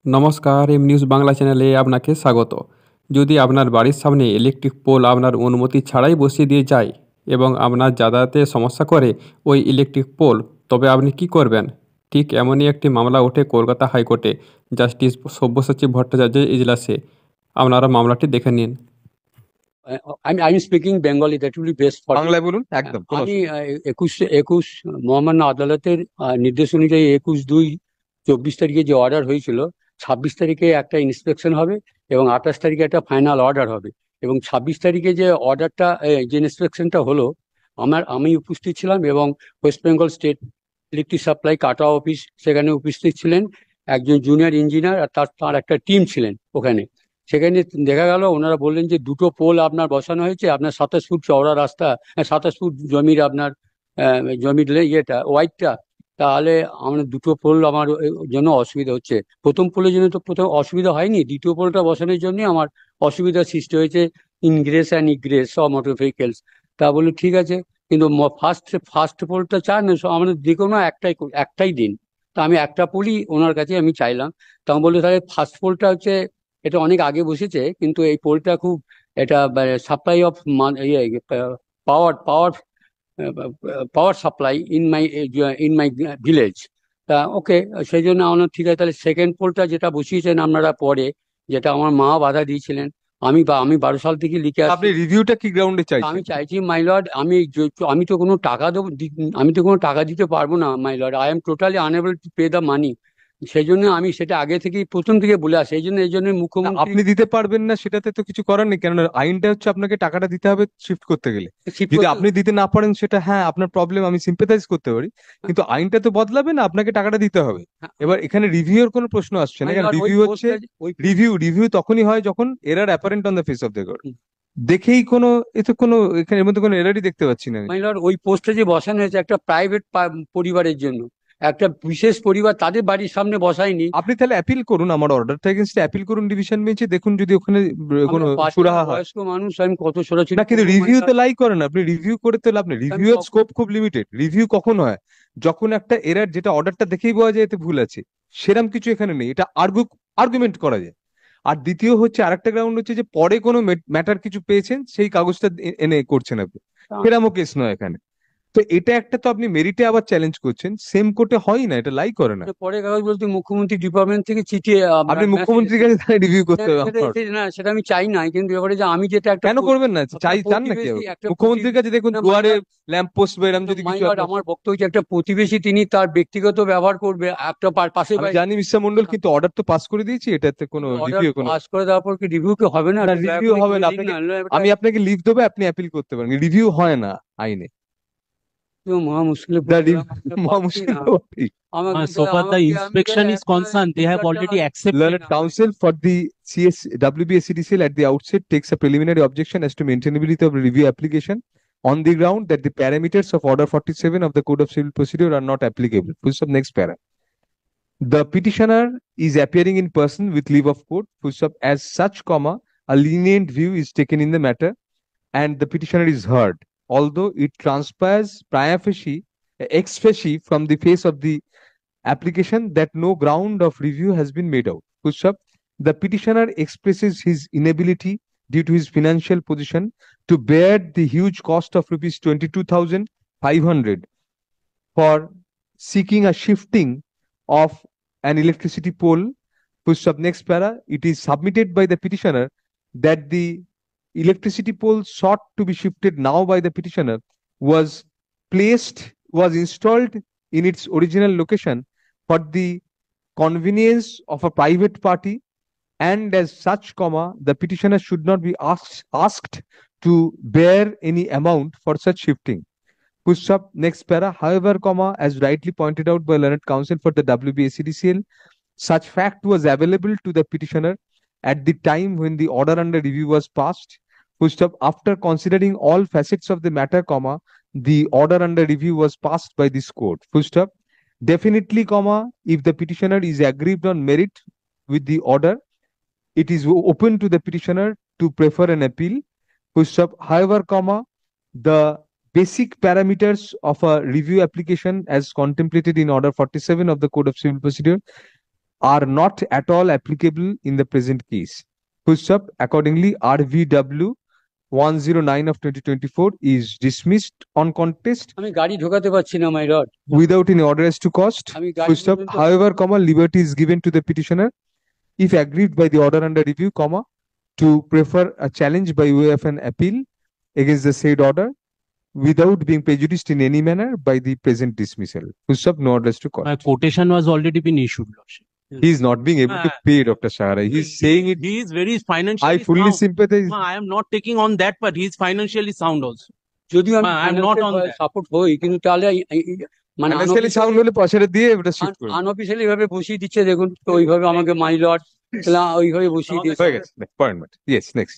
নমস্কার, M news Bangla চ্যানেলে আপনাকে স্বাগত। যদি আপনার বাড়ির সামনে ইলেকট্রিক পোল আপনার অনুমতি ছাড়াই বসিয়ে দিয়ে যায় এবং আপনার যাতায়াতে সমস্যা করে ওই ইলেকট্রিক পোল, তবে আপনি কি করবেন? ঠিক এমনই একটি মামলা ওঠে কলকাতা হাইকোর্টে জাস্টিস সব্যসাচী ভট্টাচার্যের এজলাসে। আপনারা মামলাটি দেখে নিন। I'm speaking Bengali. That will be best for me. বাংলায় বলুন, একদম কোনো আমি অসুবিধা নেই। একুশ একুশ মহামান্য আদালতের নির্দেশ অনুযায়ী 21/2/24 তারিখে যে অর্ডার হয়েছিল, 26 তারিখে একটা ইন্সপেকশন হবে এবং 28 তারিখে একটা ফাইনাল অর্ডার হবে। এবং 26 তারিখে যে অর্ডারটা, যে ইন্সপেকশনটা হলো, আমি উপস্থিত ছিলাম এবং West Bengal state electric supply কাটা অফিস সেখানে উপস্থিত ছিলেন, একজন জুনিয়র ইঞ্জিনিয়ার আর তার একটা টিম ছিলেন ওখানে। সেখানে দেখা গেল ওনারা বললেন যে দুটো পোল আপনার বসানো হয়েছে, আপনার 27 ফুট চওড়া রাস্তা, 27 ফুট জমির আপনার জমির ইয়েটা ওয়াইডটা, তাহলে আমরা দুটো পোল আমার জন্য অসুবিধা হচ্ছে। প্রথম পোলের জন্য তো প্রথম অসুবিধা হয়নি, দ্বিতীয় পোলটা বসানোর জন্য আমার অসুবিধার সৃষ্টি হয়েছে, ingress and egress of motor vehicles. তা বললো ঠিক আছে, কিন্তু ফার্স্ট পোলটা চান না, আমাদের যে কোনো একটাই দিন। তা আমি একটা পোলই ওনার কাছে আমি চাইলাম। তা আমি বললো তাহলে ফার্স্ট পোলটা হচ্ছে, এটা অনেক আগে বসেছে কিন্তু এই পোলটা খুব, এটা supply of power power power supply in my village. তা ওকে, সেই জন্য আমরা ঠিক আছে, তাহলে সেকেন্ড পোলটা যেটা বসিয়েছেন আপনারা পরে, যেটা আমার মা বাধা দিয়েছিলেন, আমি 12 সাল থেকে লিখে আপনি আসছি। রিভিউটা কি গ্রাউন্ডে আমি চাইছেন? চাইছি মাই লর্ড, আমি তো কোনো টাকা দেবো, আমি তো কোনো টাকা দিতে পারবো না my lord, I am totally unable to pay the money. সেই জন্য আমি সেটা আগে থেকেই প্রথম থেকে বলে আসি, এই জন্য না, মুখ্যমন্ত্রী আপনি দিতে পারবেন না সেটাতে তো কিছু করার নেই, কেননা আইনটা হচ্ছে আপনাকে টাকাটা দিতে হবে শিফট করতে গেলে। শিফট যদি করতে। আপনি দিতে না পারেন সেটা হ্যাঁ আপনার প্রবলেম, আমি সিম্পাথাইজ করতে পারি, কিন্তু আইনটা তো বদলাবে না, আপনাকে টাকাটা দিতে হবে। এবার এখানে রিভিউ এর কোনো প্রশ্ন আসছে না, মাই কারণ লর্ড ওই রিভিউ হচ্ছে পোস্টটা, ওই রিভিউ তখনই হয় যখন error apparent on the face of the god. দেখেই কোনো, এতে কোনো, এখানে এর মধ্যে কোনো এরারই দেখতে পাচ্ছি না আমি। মাই লর্ড ওই পোস্টটা যে বসানো হয়েছে একটা প্রাইভেট পরিবারের জন্য, একটা বিশেষ পরিবার, তাদের বাড়ির সামনে বসায়নি। আপনি তাহলে অ্যাপিল করুন, আমার অর্ডারটা এগেনস্টে অ্যাপিল করুন ডিভিশন বেঞ্চে, দেখুন যদি ওখানে কোনো আমরা বাচ্চা সুরাহা হয়। বয়স্ক মানুষ, আমি কত সরাসরি না, কিন্তু করবো মাই রিভিউ তো লর্ড? লাই করেন, আপনি রিভিউ করে তো লাভ নেই, আমি রিভিউ এর কখন স্কোপ খুব লিমিটেড। রিভিউ কখন হয়? যখন একটা এরার, যেটা অর্ডারটা দেখেই বোঝা যায় এতে ভুল আছে, সেরকম কিছু এখানে নেই, এটা আর্গুমেন্ট করা যায়। আর দ্বিতীয় হচ্ছে, আরেকটা গ্রাউন্ড হচ্ছে যে পরে কোনো ম্যাটার কিছু পেয়েছেন সেই কাগজটা এনে করছেন আপনি, সেরকমও কেস নয় এখানে। তো এটা একটা, তো আপনি মেরিটে আবার চ্যালেঞ্জ করছেন, সেম কোর্টে হয় না, এটা লাই করে না। পরে কাগজ বলতে মুখ্যমন্ত্রী ডিপার্টমেন্ট থেকে চিঠি আপনি আপনার মেসেজ মুখ্যমন্ত্রীর এসেছে। কাছে রিভিউ না, করতে হবে সেটা আপনার। এসেছে না, সেটা আমি চাই নাই, কিন্তু ব্যাপারে যে আমি যেটা একটা কেন করবেন না? একটা চান নাকি প্রতিবেশী, আবার? একটা মুখ্যমন্ত্রীর কাছে দেখুন না মাই দুয়ারে লর্ড, ল্যাম্প পোস্ট বা এরকম যদি মাই কিছু লর্ড আপনার। আমার বক্তব্য হচ্ছে একটা প্রতিবেশী, তিনি তার ব্যক্তিগত ব্যবহার করবে একটা পাশে আমি জানি মিস্টার মন্ডল, কিন্তু অর্ডার তো পাস করে দিয়েছি, এটাতে কোনো অর্ডার রিভিউ কোনো। পাস করে দেওয়ার পর কি রিভিউ কি হবে না? না, একটু দয়া রিভিউ করে হবে করে না, দিন আপনাকে, না, নাহলে এটা আমি আপনাকে লিভ দেবো, আপনি অ্যাপিল করতে পারেন, রিভিউ হয় না আইনে। তো মহা মুশকিলে দা পড়ে গেলাম, একটা পাচ্ছি মুশকিল না। তো বটেই। আমাকে So far the আমাকে আমি inspection is একটা concerned, they have already accepted. Learned counsel for the WBSCDCL at the outset takes a preliminary objection as to maintainability of the review application on the ground that the parameters of Order 47 of the Code of Civil Procedure are not applicable. Full stop, next para. The petitioner is appearing in person with leave of court. Full stop. As such, comma, a lenient view is taken in the matter, and the petitioner is heard. Although it transpires prima facie, ex facie from the face of the application that no ground of review has been made out. Full stop. The petitioner expresses his inability due to his financial position to bear the huge cost of rupees 22,500 for seeking a shifting of an electricity pole. Full stop, next para. It is submitted by the petitioner that the electricity pole sought to be shifted now by the petitioner was installed in its original location for the convenience of a private party, and as such, comma, the petitioner should not be asked to bear any amount for such shifting. Full stop, next para. However, comma, as rightly pointed out by learned counsel for the WBSCDCL, such fact was available to the petitioner at the time when the order under review was passed. Full stop. After considering all facets of the matter, comma, the order under review was passed by this court. Full stop. Definitely, comma, if the petitioner is aggrieved on merit with the order, it is open to the petitioner to prefer an appeal. Full stop. However, comma, the basic parameters of a review application as contemplated in Order 47 of the Code of Civil Procedure are not at all applicable in the present case. Full stop. Accordingly, RVW 109 of 2024 is dismissed on contest আমি গাড়ি ঢোকাতে পারছি না, my lord. without any order as to cost. আমি গাড়ি Full stop. পর্যন্ত- However, liberty is given to the petitioner, if aggrieved by the order under review, to prefer a challenge by way of an appeal against the said order without being prejudiced in any manner by the present dismissal. Full stop. No orders to cost. My quotation was already been issued, Lordship. He is not being able to pay, Dr. Shahara. He is saying it. He is very financially I fully sound. sympathize. I am not taking on that, but he is financially sound also. যদিও আমি I am not on that. Support হই, কিন্তু তাহলে মানে Financially sound হলে পয়সাটা দিয়ে ওটা shift করুন। আনঅফিসিয়ালি ভাবে বসিয়ে দিচ্ছে, দেখুন তো ওইভাবে আমাকে মাই লর্ড ওইভাবে বসিয়ে দিয়েছে। হয়ে গেছে। Point. Yes, next.